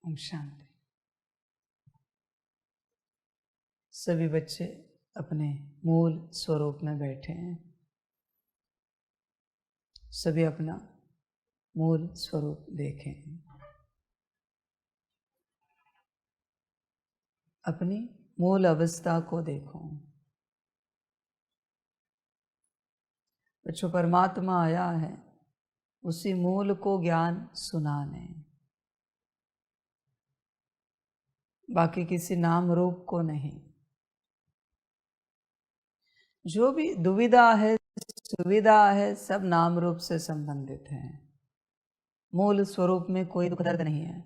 ओम शांति। सभी बच्चे अपने मूल स्वरूप में बैठे हैं। सभी अपना मूल स्वरूप देखें। अपनी मूल अवस्था को देखो। बच्चों, परमात्मा आया है उसी मूल को ज्ञान सुनाने, बाकी किसी नाम रूप को नहीं। जो भी दुविधा है, सुविधा है, सब नाम रूप से संबंधित है। मूल स्वरूप में कोई दुख दर्द नहीं है,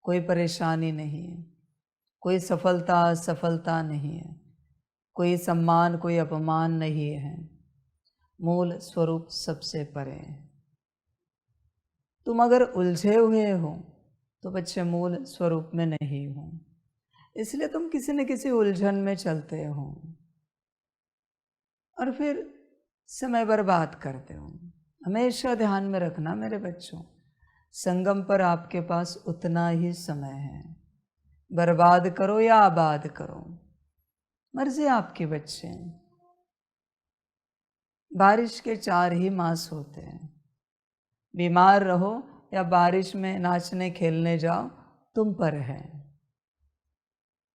कोई परेशानी नहीं है, कोई सफलता असफलता नहीं है, कोई सम्मान कोई अपमान नहीं है। मूल स्वरूप सबसे परे है। तुम अगर उलझे हुए हो तो बच्चे मूल स्वरूप में नहीं हो, इसलिए तुम किसी न किसी उलझन में चलते हो और फिर समय बर्बाद करते हो। हमेशा ध्यान में रखना मेरे बच्चों, संगम पर आपके पास उतना ही समय है। बर्बाद करो या आबाद करो, मर्जी आपके बच्चे। बारिश के 4 ही मास होते हैं। बीमार रहो या बारिश में नाचने खेलने जाओ, तुम पर है।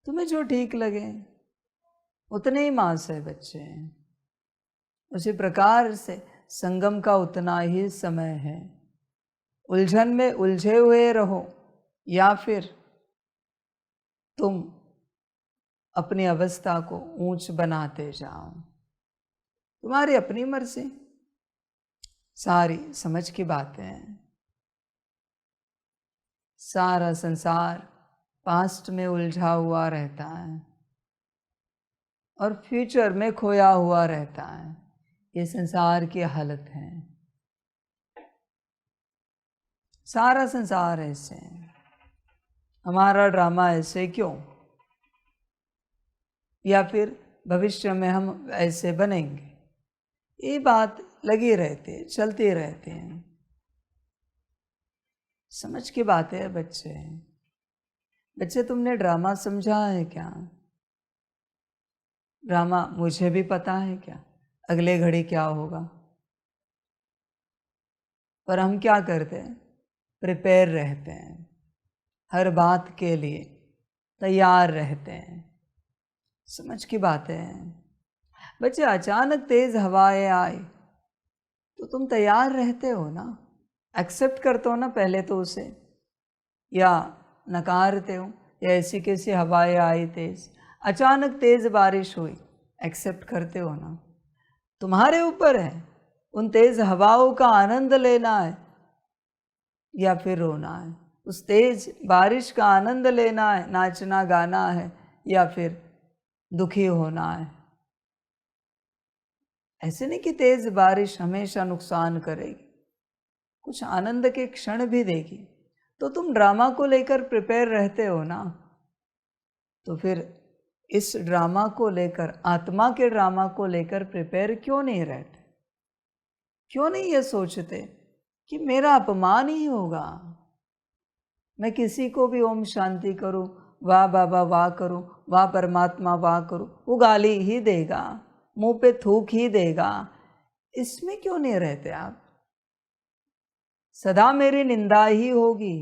तुम्हें जो ठीक लगे उतने ही मास है बच्चे। उसी प्रकार से संगम का उतना ही समय है। उलझन में उलझे हुए रहो या फिर तुम अपनी अवस्था को ऊंच बनाते जाओ, तुम्हारी अपनी मर्जी। सारी समझ की बातें हैं। सारा संसार पास्ट में उलझा हुआ रहता है और फ्यूचर में खोया हुआ रहता है। ये संसार की हालत है। सारा संसार ऐसे है। हमारा ड्रामा ऐसे क्यों? या फिर भविष्य में हम ऐसे बनेंगे, ये बात लगी रहती है, चलती रहती है। समझ की बात है बच्चे। बच्चे, तुमने ड्रामा समझा है क्या? ड्रामा मुझे भी पता है क्या अगले घड़ी क्या होगा, पर हम क्या करते हैं? प्रिपेयर रहते हैं, हर बात के लिए तैयार रहते हैं। समझ की बात है बच्चे। अचानक तेज हवाएं आए तो तुम तैयार रहते हो ना, एक्सेप्ट करते हो ना पहले तो उसे, या नकारते हो? या ऐसी कैसी हवाएं आई तेज, अचानक तेज बारिश हुई, एक्सेप्ट करते हो ना? तुम्हारे ऊपर है उन तेज हवाओं का आनंद लेना है या फिर रोना है। उस तेज बारिश का आनंद लेना है, नाचना गाना है, या फिर दुखी होना है। ऐसे नहीं कि तेज बारिश हमेशा नुकसान करेगी, कुछ आनंद के क्षण भी देगी। तो तुम ड्रामा को लेकर प्रिपेयर रहते हो ना, तो फिर इस ड्रामा को लेकर, आत्मा के ड्रामा को लेकर प्रिपेयर क्यों नहीं रहते? क्यों नहीं ये सोचते कि मेरा अपमान ही होगा? मैं किसी को भी ओम शांति करूं, वाह बाबा वाह करूं, वाह परमात्मा वाह करूं, वो गाली ही देगा, मुंह पे थूक ही देगा। इसमें क्यों नहीं रहते आप? सदा मेरी निंदा ही होगी,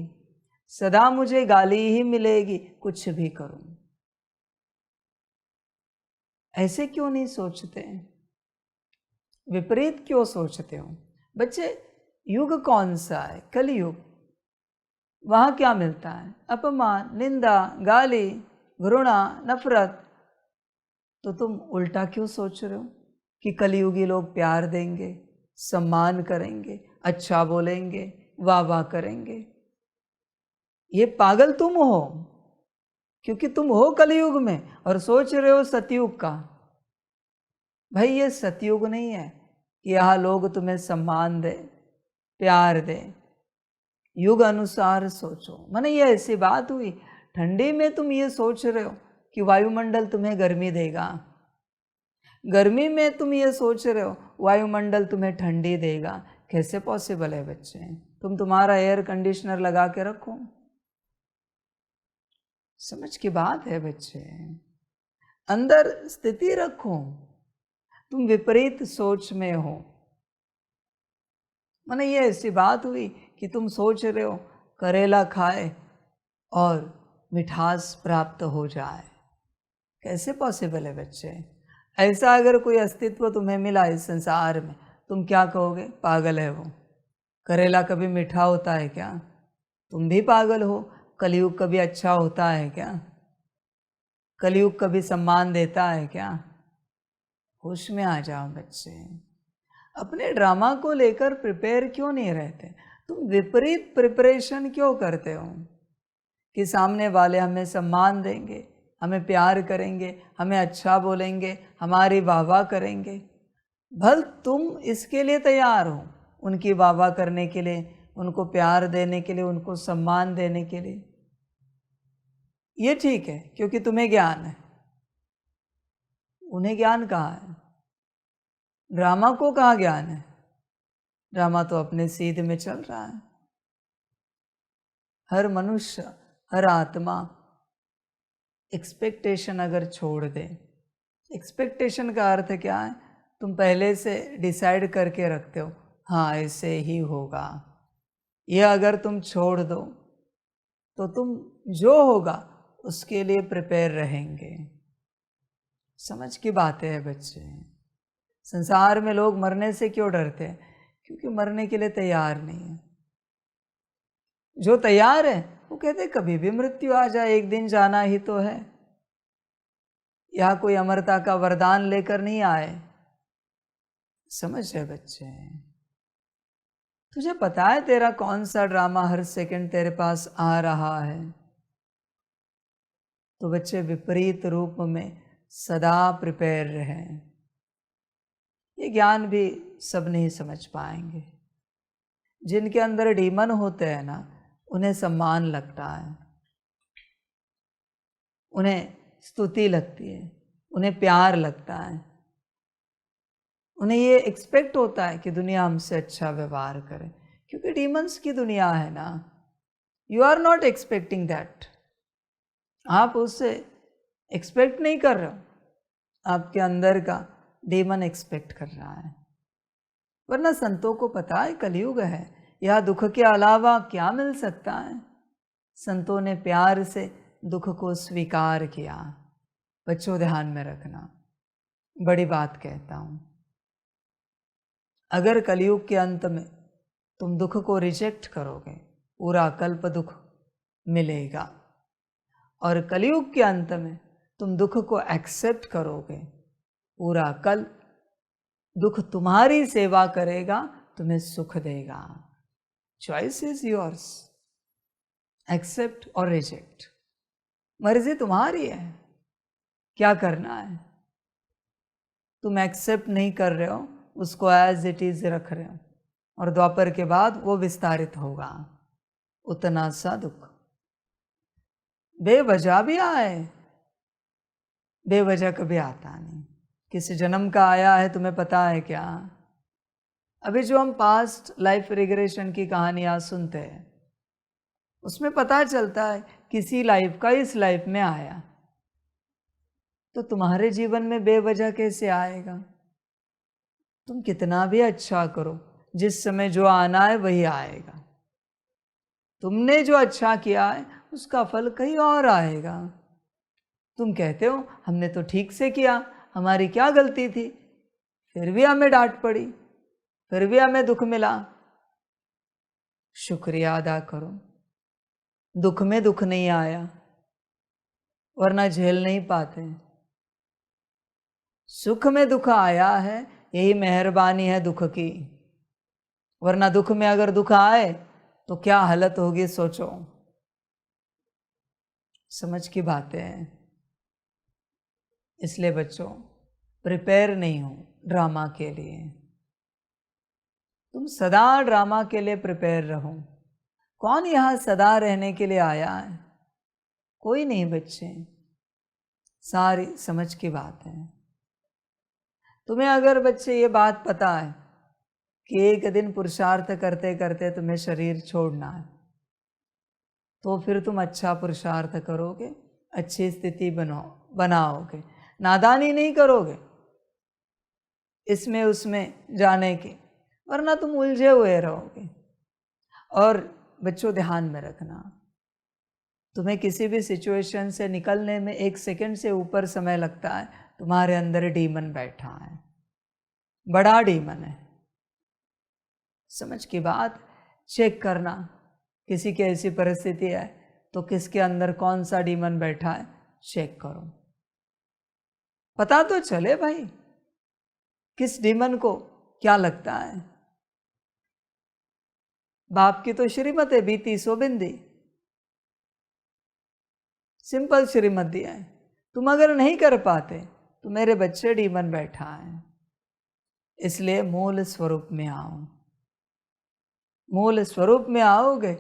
सदा मुझे गाली ही मिलेगी, कुछ भी करूं। ऐसे क्यों नहीं सोचते? विपरीत क्यों सोचते हो? बच्चे, युग कौन सा है? कलयुग। वहां क्या मिलता है? अपमान, निंदा, गाली, घृणा, नफरत। तो तुम उल्टा क्यों सोच रहे हो कि कलयुगी लोग प्यार देंगे, सम्मान करेंगे, अच्छा बोलेंगे, वाह वाह करेंगे? ये पागल तुम हो, क्योंकि तुम हो कलयुग में और सोच रहे हो सतयुग का। भाई, ये सतयुग नहीं है कि यहाँ लोग तुम्हें सम्मान दे, प्यार दे। युग अनुसार सोचो। माने ये ऐसी बात हुई, ठंडी में तुम ये सोच रहे हो कि वायुमंडल तुम्हें गर्मी देगा, गर्मी में तुम ये सोच रहे हो वायुमंडल तुम्हें ठंडी देगा। कैसे पॉसिबल है बच्चे? तुम तुम्हारा एयर कंडीशनर लगा के रखो, समझ की बात है बच्चे, अंदर स्थिति रखो। तुम विपरीत सोच में हो, माने ये ऐसी बात हुई कि तुम सोच रहे हो करेला खाए और मिठास प्राप्त हो जाए, कैसे पॉसिबल है बच्चे? ऐसा अगर कोई अस्तित्व तुम्हें मिला इस संसार में, तुम क्या कहोगे? पागल है वो, करेला कभी मीठा होता है क्या? तुम भी पागल हो। कलयुग कभी अच्छा होता है क्या? कलयुग कभी सम्मान देता है क्या? होश में आ जाओ बच्चे। अपने ड्रामा को लेकर प्रिपेयर क्यों नहीं रहते? तुम विपरीत प्रिपरेशन क्यों करते हो कि सामने वाले हमें सम्मान देंगे, हमें प्यार करेंगे, हमें अच्छा बोलेंगे, हमारी वाहवाह करेंगे। भल तुम इसके लिए तैयार हो, उनकी वाहवाह करने के लिए, उनको प्यार देने के लिए, उनको सम्मान देने के लिए। ये ठीक है क्योंकि तुम्हें ज्ञान है, उन्हें ज्ञान कहाँ है? ड्रामा को कहाँ ज्ञान है? ड्रामा तो अपने सीध में चल रहा है। हर मनुष्य, हर आत्मा एक्सपेक्टेशन अगर छोड़ दे, एक्सपेक्टेशन का अर्थ क्या है? तुम पहले से डिसाइड करके रखते हो, हाँ ऐसे ही होगा। ये अगर तुम छोड़ दो तो तुम जो होगा उसके लिए प्रिपेयर रहेंगे। समझ की बातें हैं बच्चे। संसार में लोग मरने से क्यों डरते हैं? क्योंकि मरने के लिए तैयार नहीं है। जो तैयार है वो कहते कभी भी मृत्यु आ जाए, एक दिन जाना ही तो है। या कोई अमरता का वरदान लेकर नहीं आए। समझ है बच्चे? तुझे पता है तेरा कौन सा ड्रामा हर सेकंड तेरे पास आ रहा है? तो बच्चे विपरीत रूप में सदा प्रिपेयर रहें। ये ज्ञान भी सब नहीं समझ पाएंगे। जिनके अंदर डीमन होते हैं ना, उन्हें सम्मान लगता है, उन्हें स्तुति लगती है, उन्हें प्यार लगता है, उन्हें ये एक्सपेक्ट होता है कि दुनिया हमसे अच्छा व्यवहार करे, क्योंकि डीमंस की दुनिया है ना। You are not expecting that. आप उससे एक्सपेक्ट नहीं कर रहे हो, आपके अंदर का डीमन एक्सपेक्ट कर रहा है। वरना संतों को पता है कलयुग है, यह दुख के अलावा क्या मिल सकता है। संतों ने प्यार से दुख को स्वीकार किया। बच्चों ध्यान में रखना, बड़ी बात कहता हूँ। अगर कलयुग के अंत में तुम दुख को रिजेक्ट करोगे, पूरा कल्प दुख मिलेगा। और कलयुग के अंत में तुम दुख को एक्सेप्ट करोगे, पूरा कल्प दुख तुम्हारी सेवा करेगा, तुम्हें सुख देगा। चॉइस इज योर्स, एक्सेप्ट और रिजेक्ट, मर्जी तुम्हारी है, क्या करना है। तुम एक्सेप्ट नहीं कर रहे हो, उसको एज इट इज रख रहे हो, और द्वापर के बाद वो विस्तारित होगा। उतना सा दुख बेवजह भी आए, बेवजह कभी आता नहीं। किस जन्म का आया है तुम्हें पता है क्या? अभी जो हम पास्ट लाइफ रिग्रेशन की कहानियां सुनते हैं, उसमें पता चलता है किसी लाइफ का इस लाइफ में आया, तो तुम्हारे जीवन में बेवजह कैसे आएगा? तुम कितना भी अच्छा करो, जिस समय जो आना है वही आएगा। तुमने जो अच्छा किया है उसका फल कहीं और आएगा। तुम कहते हो हमने तो ठीक से किया, हमारी क्या गलती थी, फिर भी हमें डांट पड़ी, फिर भी हमें दुख मिला। शुक्रिया अदा करो, दुख में दुख नहीं आया, वरना झेल नहीं पाते। सुख में दुख आया है, यही मेहरबानी है दुख की। वरना दुख में अगर दुख आए तो क्या हालत होगी सोचो। समझ की बातें हैं। इसलिए बच्चों प्रिपेयर नहीं हो ड्रामा के लिए। तुम सदा ड्रामा के लिए प्रिपेयर रहो। कौन यहाँ सदा रहने के लिए आया है? कोई नहीं बच्चे, सारी समझ की बात है। तुम्हें अगर बच्चे ये बात पता है कि एक दिन पुरुषार्थ करते करते तुम्हें शरीर छोड़ना है, तो फिर तुम अच्छा पुरुषार्थ करोगे अच्छी स्थिति बनाओगे, नादानी नहीं करोगे इसमें उसमें जाने की, वरना तुम उलझे हुए रहोगे। और बच्चों ध्यान में रखना, तुम्हें किसी भी सिचुएशन से निकलने में 1 सेकंड से ऊपर समय लगता है, तुम्हारे अंदर डीमन बैठा है, बड़ा डीमन है। समझ की बात, चेक करना, किसी की ऐसी परिस्थिति है तो किसके अंदर कौन सा डीमन बैठा है, चेक करो, पता तो चले भाई किस डीमन को क्या लगता है। बाप की तो श्रीमत है, बीती सो बिंदी, सिंपल श्रीमत है। तुम अगर नहीं कर पाते तो मेरे बच्चे डीमन बैठा है, इसलिए मूल स्वरूप में आओ। मूल स्वरूप में आओगे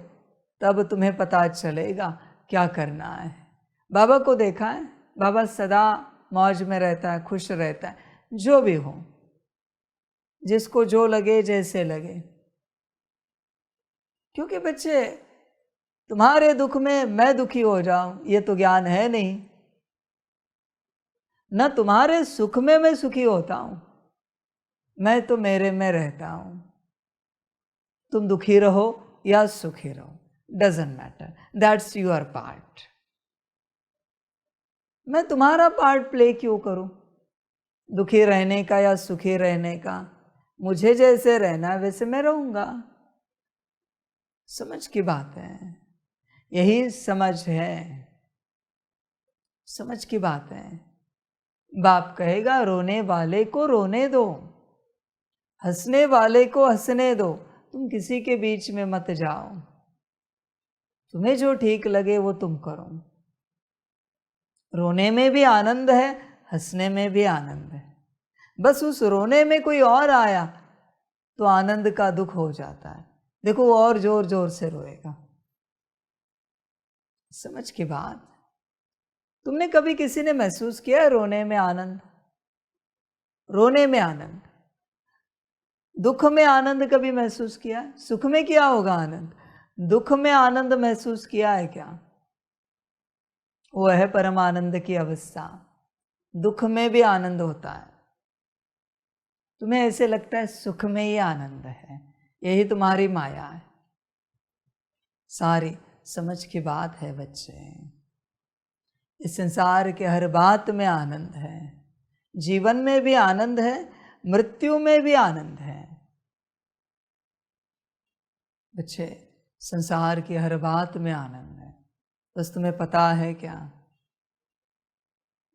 तब तुम्हें पता चलेगा क्या करना है। बाबा को देखा है, बाबा सदा मौज में रहता है, खुश रहता है, जो भी हो, जिसको जो लगे, जैसे लगे। क्योंकि बच्चे तुम्हारे दुख में मैं दुखी हो जाऊं ये तो ज्ञान है नहीं, न तुम्हारे सुख में मैं सुखी होता हूं, मैं तो मेरे में रहता हूं। तुम दुखी रहो या सुखी रहो, doesn't matter, that's your part. मैं तुम्हारा पार्ट प्ले क्यों करूं, दुखी रहने का या सुखी रहने का? मुझे जैसे रहना है वैसे मैं रहूंगा। समझ की बात है, यही समझ है, समझ की बात है। बाप कहेगा रोने वाले को रोने दो, हंसने वाले को हंसने दो, तुम किसी के बीच में मत जाओ। तुम्हें जो ठीक लगे वो तुम करो। रोने में भी आनंद है, हंसने में भी आनंद है। बस उस रोने में कोई और आया तो आनंद का दुख हो जाता है। देखो वो और जोर जोर से रोएगा। समझ की बात। तुमने कभी किसी ने महसूस किया है रोने में आनंद? रोने में आनंद, दुख में आनंद कभी महसूस किया है? सुख में किया होगा आनंद, दुख में आनंद महसूस किया है क्या? वो है परमानंद की अवस्था। दुख में भी आनंद होता है। तुम्हें ऐसे लगता है सुख में ही आनंद है, यही तुम्हारी माया है। सारी समझ की बात है बच्चे। इस संसार के हर बात में आनंद है, जीवन में भी आनंद है, मृत्यु में भी आनंद है। बच्चे संसार की हर बात में आनंद है, बस तुम्हें पता है क्या?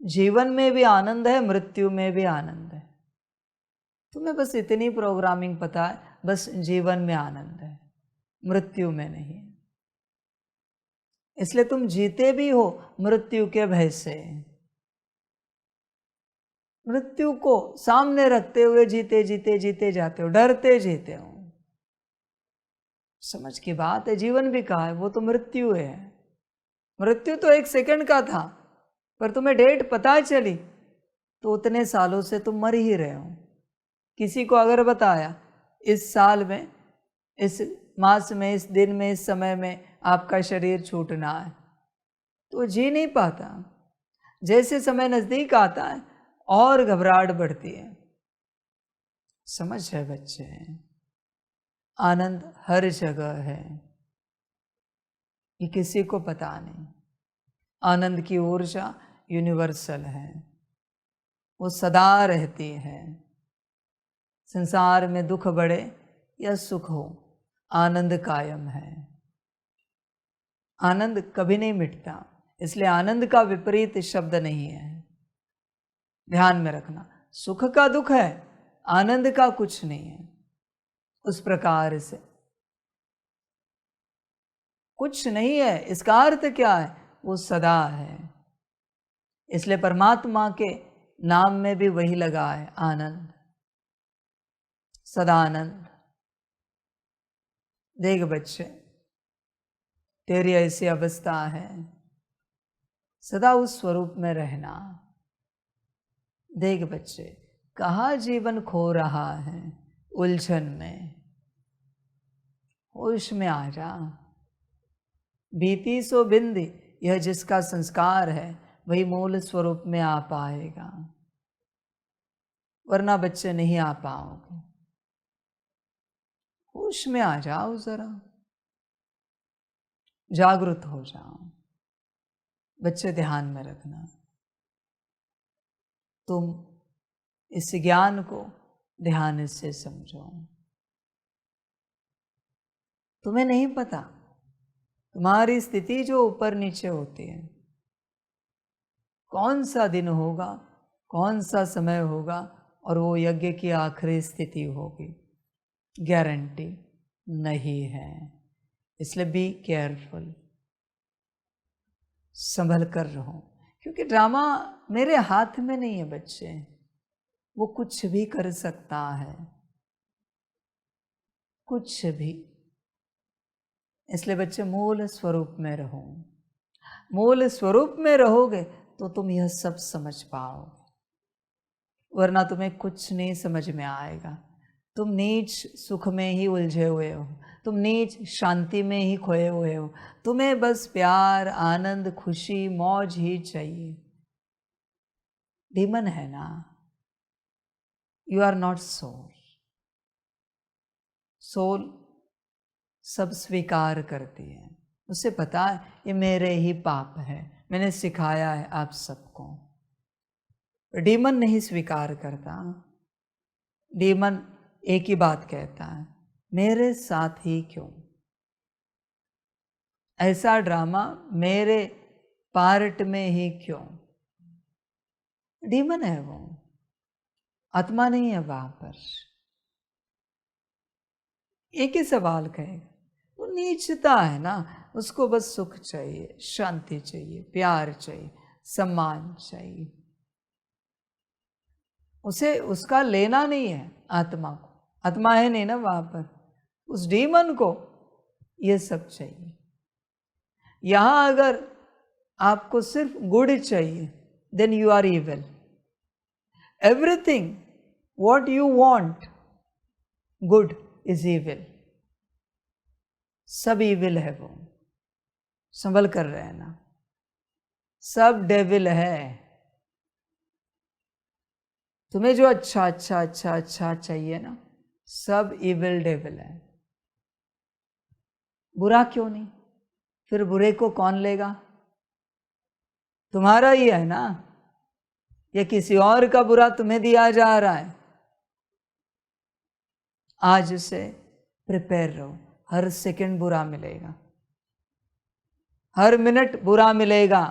जीवन में भी आनंद है, मृत्यु में भी आनंद है। तुम्हें बस इतनी प्रोग्रामिंग पता है, बस जीवन में आनंद है, मृत्यु में नहीं। इसलिए तुम जीते भी हो मृत्यु के भय से। मृत्यु को सामने रखते हुए जीते जीते जीते जाते हो, डरते जीते हो। समझ की बात है। जीवन भी कहा है, वो तो मृत्यु है। मृत्यु तो 1 सेकंड का था, पर तुम्हें डेट पता चली तो उतने सालों से तुम मर ही रहे हो। किसी को अगर बताया इस साल में, इस मास में, इस दिन में, इस समय में आपका शरीर छूटना है, तो जी नहीं पाता। जैसे समय नजदीक आता है और घबराहट बढ़ती है। समझ है बच्चे? आनंद हर जगह है, ये किसी को पता नहीं। आनंद की ऊर्जा यूनिवर्सल है, वो सदा रहती है। संसार में दुख बढ़े या सुख हो, आनंद कायम है। आनंद कभी नहीं मिटता, इसलिए आनंद का विपरीत शब्द नहीं है। ध्यान में रखना, सुख का दुख है, आनंद का कुछ नहीं है। उस प्रकार से कुछ नहीं है, इसका अर्थ क्या है? वो सदा है। इसलिए परमात्मा के नाम में भी वही लगा है, आनंद, सदानंद। देख बच्चे, तेरी ऐसी अवस्था है, सदा उस स्वरूप में रहना। देख बच्चे, कहाँ जीवन खो रहा है? उलझन में। होश में आ जा। बीती सो बिंदी, यह जिसका संस्कार है वही मूल स्वरूप में आ पाएगा, वरना बच्चे नहीं आ पाओगे। होश में आ जाओ, जरा जागृत हो जाओ। बच्चे ध्यान में रखना, तुम इस ज्ञान को ध्यान से समझो। तुम्हें नहीं पता तुम्हारी स्थिति जो ऊपर नीचे होती है, कौन सा दिन होगा, कौन सा समय होगा और वो यज्ञ की आखिरी स्थिति होगी, गारंटी नहीं है। इसलिए बी केयरफुल, संभल कर रहो, क्योंकि ड्रामा मेरे हाथ में नहीं है बच्चे, वो कुछ भी कर सकता है, कुछ भी। इसलिए बच्चे मूल स्वरूप में रहो। मूल स्वरूप में रहोगे तो तुम यह सब समझ पाओगे, वरना तुम्हें कुछ नहीं समझ में आएगा। तुम नीच सुख में ही उलझे हुए हो, तुम नीच शांति में ही खोए हुए हो। तुम्हें बस प्यार, आनंद, खुशी, मौज ही चाहिए। डीमन है ना, you are not soul. Soul सब स्वीकार करती है, उसे पता है ये मेरे ही पाप है, मैंने सिखाया है आप सबको। डीमन नहीं स्वीकार करता। डीमन एक ही बात कहता है, मेरे साथ ही क्यों, ऐसा ड्रामा मेरे पार्ट में ही क्यों। डीमन है वो, आत्मा नहीं है वहां पर। एक ही सवाल कहेगा, वो नीचता है ना, उसको बस सुख चाहिए, शांति चाहिए, प्यार चाहिए, सम्मान चाहिए। उसे उसका लेना नहीं है आत्मा को, आत्मा है नहीं ना वहां पर। उस डीमन को ये सब चाहिए। यहां अगर आपको सिर्फ गुड चाहिए, then you are evil. Everything what you want good is evil. सब इविल है वो, संभल कर रहना। सब डेविल है। तुम्हें जो अच्छा अच्छा अच्छा अच्छा चाहिए ना, सब इविल डेविल है। बुरा क्यों नहीं, फिर बुरे को कौन लेगा? तुम्हारा ही है ना, या किसी और का बुरा तुम्हें दिया जा रहा है? आज से प्रिपेयर रहो, हर सेकंड बुरा मिलेगा, हर मिनट बुरा मिलेगा,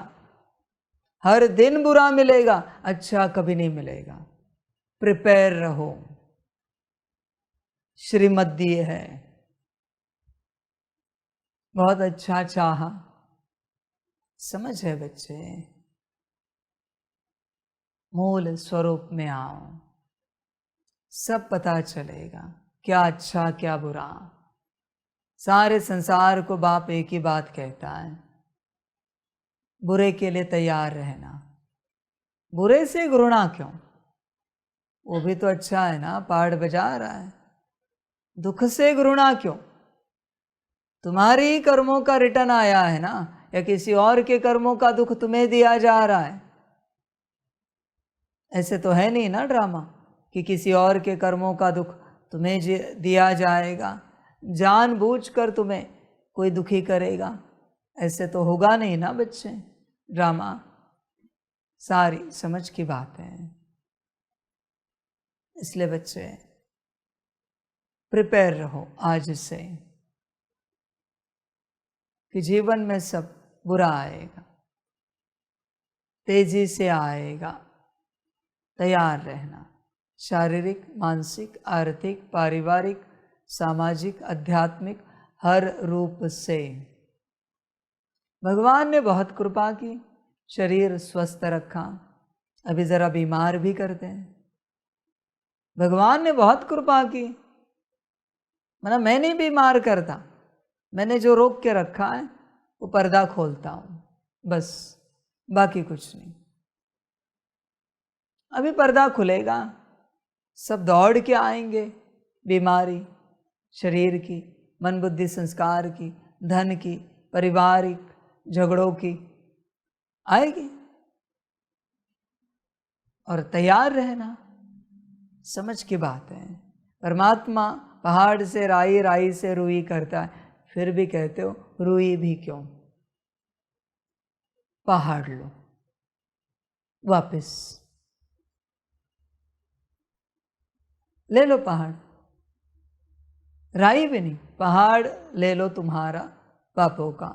हर दिन बुरा मिलेगा, अच्छा कभी नहीं मिलेगा। प्रिपेयर रहो, श्रीमद्दीय है। बहुत अच्छा चाहा, समझ है बच्चे, मूल स्वरूप में आओ, सब पता चलेगा क्या अच्छा क्या बुरा। सारे संसार को बाप एक ही बात कहता है, बुरे के लिए तैयार रहना। बुरे से घृणा क्यों, वो भी तो अच्छा है ना, पहाड़ बजा रहा है। दुख से घृणा क्यों, तुम्हारे ही कर्मों का रिटर्न आया है ना, या किसी और के कर्मों का दुख तुम्हें दिया जा रहा है? ऐसे तो है नहीं ना ड्रामा कि किसी और के कर्मों का दुख तुम्हें दिया जाएगा, जानबूझकर तुम्हें कोई दुखी करेगा, ऐसे तो होगा नहीं ना बच्चे। ड्रामा सारी समझ की बात है। इसलिए बच्चे प्रिपेयर रहो आज से कि जीवन में सब बुरा आएगा, तेजी से आएगा, तैयार रहना। शारीरिक, मानसिक, आर्थिक, पारिवारिक, सामाजिक, आध्यात्मिक, हर रूप से भगवान ने बहुत कृपा की, शरीर स्वस्थ रखा। अभी जरा बीमार भी करते हैं, भगवान ने बहुत कृपा की। मतलब मैं नहीं बीमार करता, मैंने जो रोक के रखा है वो पर्दा खोलता हूँ, बस, बाकी कुछ नहीं। अभी पर्दा खुलेगा, सब दौड़ के आएंगे, बीमारी शरीर की, मन बुद्धि संस्कार की, धन की, पारिवारिक झगड़ों की, आएगी, और तैयार रहना। समझ की बात है। परमात्मा पहाड़ से राई, राई से रुई करता है, फिर भी कहते हो रुई भी क्यों, पहाड़ लो वापस, ले लो पहाड़, राई भी नहीं, पहाड़ ले लो तुम्हारा पापों का,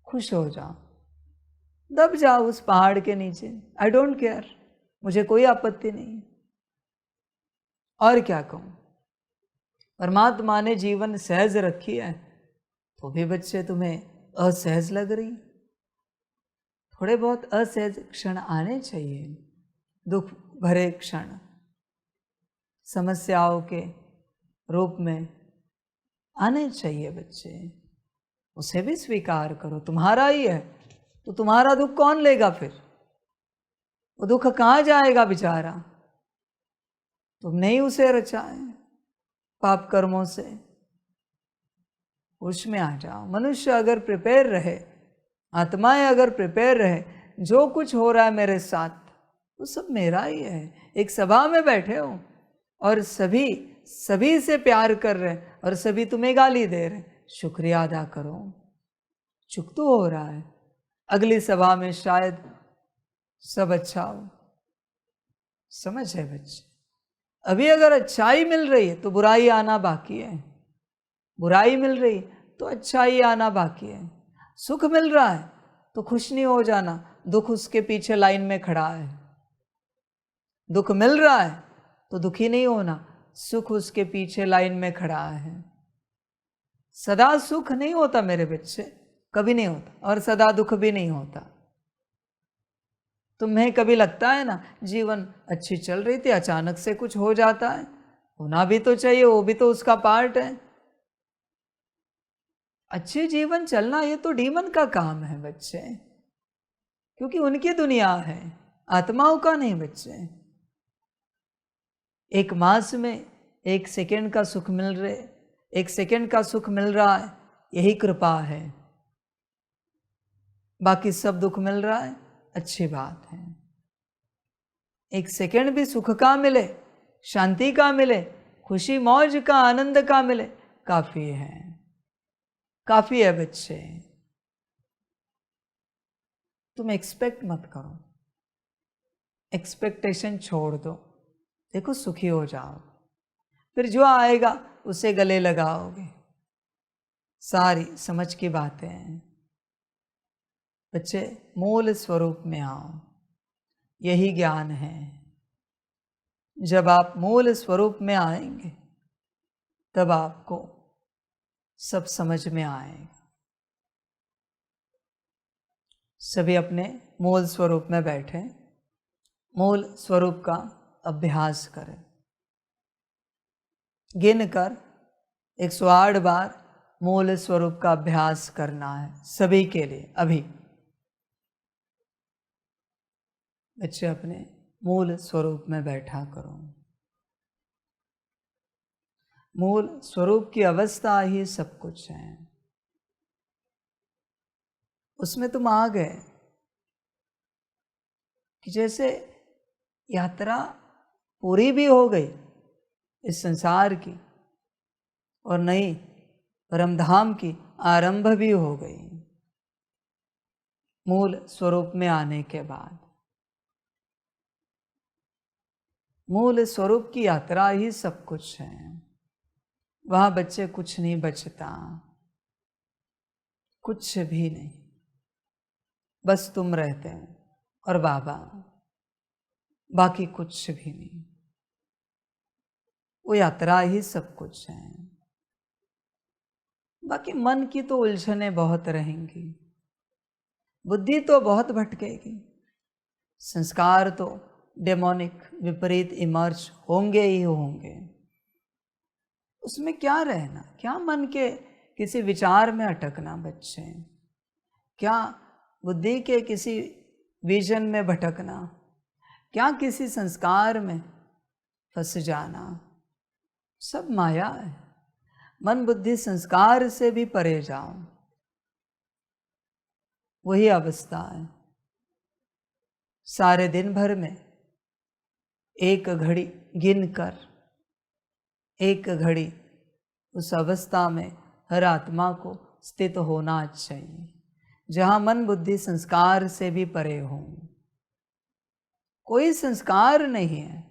खुश हो जाओ, दब जाओ उस पहाड़ के नीचे। आई डोंट केयर, मुझे कोई आपत्ति नहीं। और क्या कहूँ, परमात्मा ने जीवन सहज रखी है, तो भी बच्चे तुम्हें असहज लग रही। थोड़े बहुत असहज क्षण आने चाहिए, दुख भरे क्षण, समस्याओं के रूप में आने चाहिए बच्चे। उसे भी स्वीकार करो, तुम्हारा ही है, तो तुम्हारा दुख कौन लेगा फिर? वो दुख कहाँ जाएगा बेचारा? तुमने ही उसे रचा है पाप कर्मों से। उसमें आ जाओ। मनुष्य अगर प्रिपेयर रहे, आत्माएं अगर प्रिपेयर रहे, जो कुछ हो रहा है मेरे साथ वो सब मेरा ही है। एक सभा में बैठे हो और सभी से प्यार कर रहे और सभी तुम्हें गाली दे रहे, शुक्रिया अदा करो। चुप तो हो रहा है, अगली सभा में शायद सब अच्छा हो। समझ है बच्चे? अभी अगर अच्छाई मिल रही है तो बुराई आना बाकी है, बुराई मिल रही तो अच्छाई आना बाकी है। सुख मिल रहा है तो खुश नहीं हो जाना, दुख उसके पीछे लाइन में खड़ा है। दुख मिल रहा है तो दुखी नहीं होना, सुख उसके पीछे लाइन में खड़ा है। सदा सुख नहीं होता मेरे बच्चे, कभी नहीं होता, और सदा दुख भी नहीं होता। तुम्हें कभी लगता है ना जीवन अच्छी चल रही थी, अचानक से कुछ हो जाता है, होना भी तो चाहिए, वो भी तो उसका पार्ट है। अच्छे जीवन चलना ये तो डीमन का काम है बच्चे, क्योंकि उनकी दुनिया है, आत्माओं का नहीं बच्चे। एक मास में 1 सेकेंड का सुख मिल रहे, 1 सेकेंड का सुख मिल रहा है, यही कृपा है। बाकी सब दुख मिल रहा है, अच्छी बात है। 1 सेकेंड भी सुख का मिले, शांति का मिले, खुशी मौज का, आनंद का मिले, काफी है, काफी है बच्चे। तुम एक्सपेक्ट मत करो, एक्सपेक्टेशन छोड़ दो। देखो सुखी हो जाओ, फिर जो आएगा उसे गले लगाओगे। सारी समझ की बातें हैं बच्चे। मूल स्वरूप में आओ, यही ज्ञान है। जब आप मूल स्वरूप में आएंगे तब आपको सब समझ में आएगा। सभी अपने मूल स्वरूप में बैठे, मूल स्वरूप का अभ्यास करें। गिनकर 108 बार मूल स्वरूप का अभ्यास करना है सभी के लिए। अभी बच्चे अपने मूल स्वरूप में बैठा करो। मूल स्वरूप की अवस्था ही सब कुछ है, उसमें तुम आ गए कि जैसे यात्रा पूरी भी हो गई इस संसार की, और नई परमधाम की आरंभ भी हो गई मूल स्वरूप में आने के बाद। मूल स्वरूप की यात्रा ही सब कुछ है, वहां बच्चे कुछ नहीं बचता, कुछ भी नहीं, बस तुम रहते हैं और बाबा, बाकी कुछ भी नहीं। वो यात्रा ही सब कुछ है। बाकी मन की तो उलझने बहुत रहेंगी, बुद्धि तो बहुत भटकेगी, संस्कार तो डेमोनिक विपरीत इमर्ज होंगे ही होंगे। उसमें क्या रहना, क्या मन के किसी विचार में अटकना बच्चे, क्या बुद्धि के किसी विजन में भटकना, क्या किसी संस्कार में फंस जाना। सब माया है। मन बुद्धि संस्कार से भी परे जाओ, वही अवस्था है। सारे दिन भर में एक घड़ी गिनकर, एक घड़ी उस अवस्था में हर आत्मा को स्थित होना चाहिए, जहाँ मन बुद्धि संस्कार से भी परे हो। कोई संस्कार नहीं है,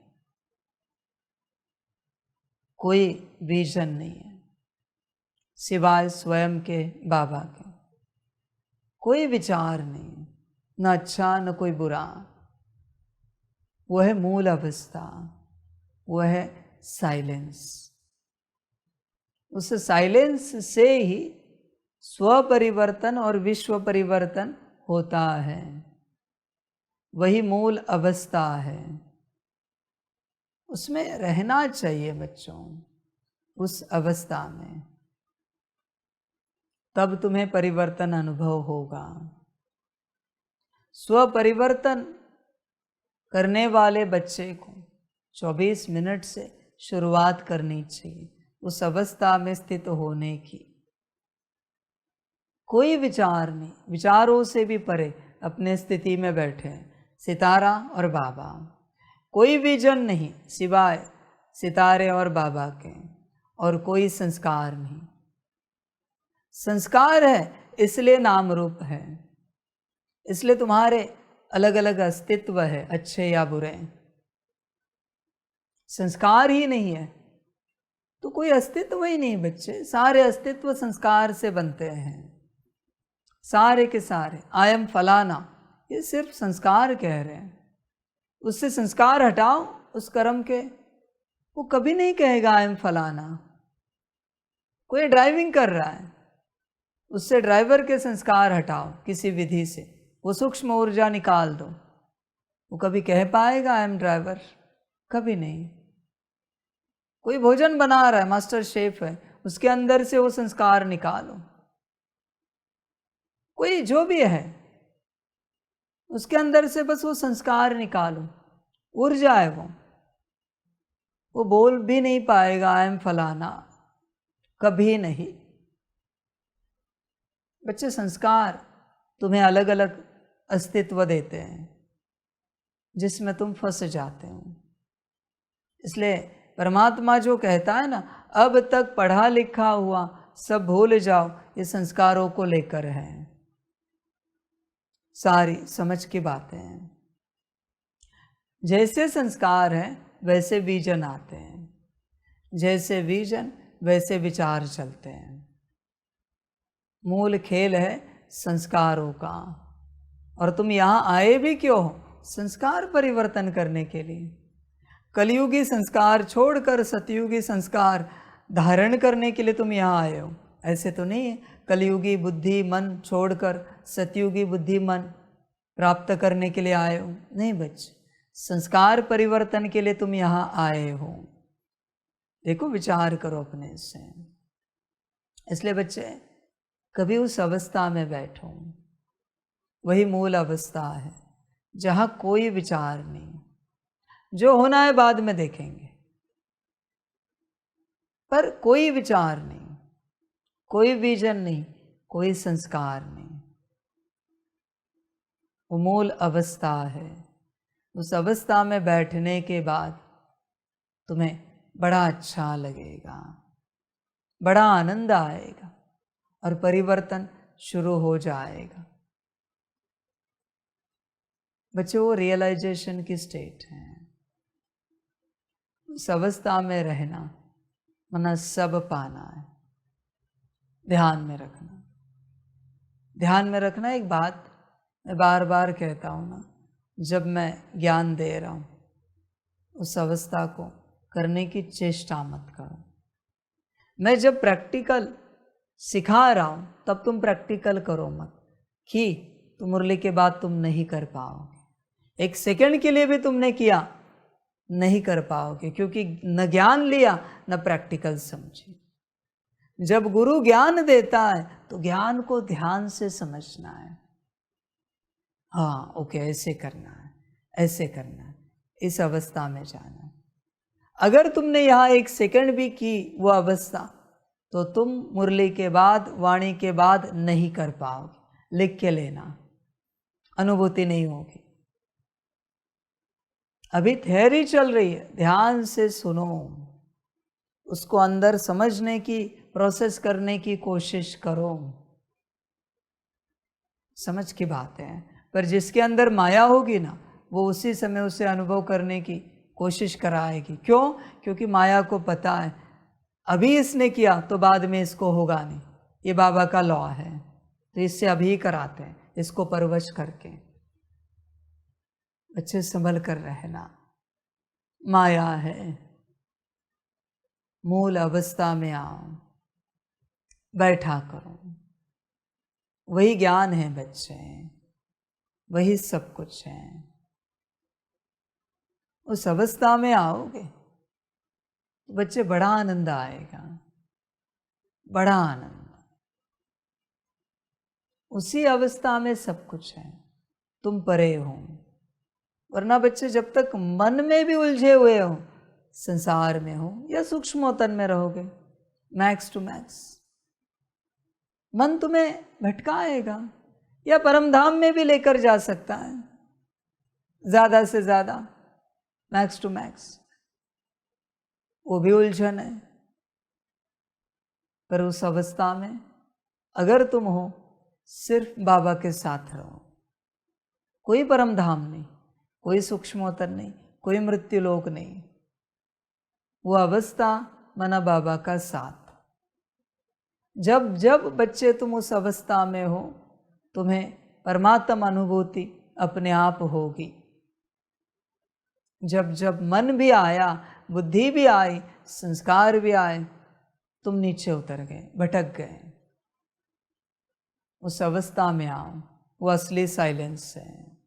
कोई विजन नहीं है सिवाय स्वयं के बाबा के। कोई विचार नहीं है, न अच्छा न कोई बुरा। वह है मूल अवस्था, वह है साइलेंस। उस साइलेंस से ही स्व परिवर्तन और विश्व परिवर्तन होता है। वही मूल अवस्था है, उसमें रहना चाहिए बच्चों, उस अवस्था में। तब तुम्हें परिवर्तन अनुभव होगा। स्व परिवर्तन करने वाले बच्चे को 24 मिनट से शुरुआत करनी चाहिए, उस अवस्था में स्थित होने की। कोई विचार नहीं, विचारों से भी परे अपने स्थिति में बैठे हैं सितारा और बाबा। कोई विजन नहीं सिवाय सितारे और बाबा के, और कोई संस्कार नहीं। संस्कार है इसलिए नाम रूप है, इसलिए तुम्हारे अलग अलग अस्तित्व है, अच्छे या बुरे। संस्कार ही नहीं है तो कोई अस्तित्व ही नहीं बच्चे। सारे अस्तित्व संस्कार से बनते हैं, सारे के सारे। आई एम फलाना, ये सिर्फ संस्कार कह रहे हैं। उससे संस्कार हटाओ उस कर्म के, वो कभी नहीं कहेगा आई एम फलाना। कोई ड्राइविंग कर रहा है, उससे ड्राइवर के संस्कार हटाओ किसी विधि से, वो सूक्ष्म ऊर्जा निकाल दो, वो कभी कह पाएगा आई एम ड्राइवर? कभी नहीं। कोई भोजन बना रहा है, मास्टर शेफ है, उसके अंदर से वो संस्कार निकालो। कोई जो भी है उसके अंदर से बस वो संस्कार निकालो, ऊर्जा है वो बोल भी नहीं पाएगा आई एम फलाना, कभी नहीं। बच्चे, संस्कार तुम्हें अलग अलग अस्तित्व देते हैं जिसमें तुम फंस जाते हो। इसलिए परमात्मा जो कहता है ना, अब तक पढ़ा लिखा हुआ सब भूल जाओ, ये संस्कारों को लेकर है। सारी समझ की बातें हैं। जैसे संस्कार हैं वैसे विजन आते हैं, जैसे विजन वैसे विचार चलते हैं। मूल खेल है संस्कारों का। और तुम यहाँ आए भी क्यों हो? संस्कार परिवर्तन करने के लिए। कलयुगी संस्कार छोड़कर सतयुगी संस्कार धारण करने के लिए तुम यहाँ आए हो। ऐसे तो नहीं है कलयुगी बुद्धि मन छोड़कर सतयुगी बुद्धि मन प्राप्त करने के लिए आए हो। नहीं बच्चे, संस्कार परिवर्तन के लिए तुम यहाँ आए हो। देखो, विचार करो अपने से। इसलिए बच्चे, कभी उस अवस्था में बैठो, वही मूल अवस्था है जहाँ कोई विचार नहीं। जो होना है बाद में देखेंगे, पर कोई विचार नहीं, कोई विजन नहीं, कोई संस्कार नहीं। वो मूल अवस्था है। उस अवस्था में बैठने के बाद तुम्हें बड़ा अच्छा लगेगा, बड़ा आनंद आएगा और परिवर्तन शुरू हो जाएगा। बच्चों, वो रियलाइजेशन की स्टेट है। उस अवस्था में रहना मना सब पाना है। ध्यान में रखना, ध्यान में रखना। एक बात मैं बार बार कहता हूँ ना, जब मैं ज्ञान दे रहा हूँ उस अवस्था को करने की चेष्टा मत करो। मैं जब प्रैक्टिकल सिखा रहा हूँ तब तुम प्रैक्टिकल करो मत कि तुम मुरली के बाद तुम नहीं कर पाओगे। एक सेकंड के लिए भी तुमने किया नहीं कर पाओगे, क्योंकि न ज्ञान लिया न प्रैक्टिकल समझी। जब गुरु ज्ञान देता है तो ज्ञान को ध्यान से समझना है। हाँ, ओके, ऐसे करना है, ऐसे करना है, इस अवस्था में जाना है। अगर तुमने यहाँ एक सेकंड भी की वो अवस्था, तो तुम मुरली के बाद, वाणी के बाद नहीं कर पाओगे। लिख के लेना, अनुभूति नहीं होगी। अभी थ्योरी चल रही है, ध्यान से सुनो, उसको अंदर समझने की, प्रोसेस करने की कोशिश करो। समझ की बात है। पर जिसके अंदर माया होगी ना, वो उसी समय उसे अनुभव करने की कोशिश कराएगी। क्यों? क्योंकि माया को पता है अभी इसने किया तो बाद में इसको होगा नहीं। ये बाबा का लॉ है, तो इससे अभी कराते हैं, इसको परवश करके। बच्चे संभल कर रहना। माया है, मूल अवस्था में आओ, बैठा करो। वही ज्ञान है बच्चे, वही सब कुछ है। उस अवस्था में आओगे तो बच्चे बड़ा आनंद आएगा, बड़ा आनंद। उसी अवस्था में सब कुछ है, तुम परे हो। वरना बच्चे जब तक मन में भी उलझे हुए हो, संसार में हो या सूक्ष्मोतन में रहोगे, मैक्स टू मैक्स मन तुम्हें भटकाएगा, या परमधाम में भी लेकर जा सकता है, ज्यादा से ज्यादा, मैक्स टू मैक्स। वो भी उलझन है। पर उस अवस्था में अगर तुम हो, सिर्फ बाबा के साथ रहो। कोई परमधाम नहीं, कोई सूक्ष्मोत्तर नहीं, कोई मृत्युलोक नहीं। वो अवस्था मना बाबा का साथ। जब जब बच्चे तुम उस अवस्था में हो, तुम्हें परमात्म अनुभूति अपने आप होगी। जब जब मन भी आया, बुद्धि भी आई, संस्कार भी आए, तुम नीचे उतर गए, भटक गए। उस अवस्था में आओ, वो असली साइलेंस है।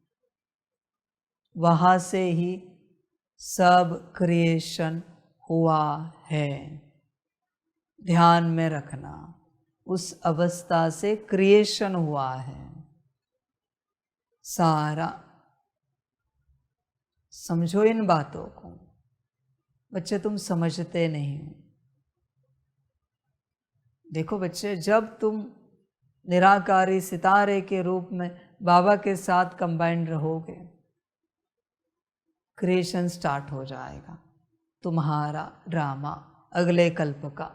वहाँ से ही सब क्रिएशन हुआ है। ध्यान में रखना, उस अवस्था से क्रिएशन हुआ है सारा। समझो इन बातों को। बच्चे तुम समझते नहीं हो। देखो बच्चे, जब तुम निराकारी सितारे के रूप में बाबा के साथ कंबाइंड रहोगे, क्रिएशन स्टार्ट हो जाएगा। तुम्हारा ड्रामा अगले कल्प का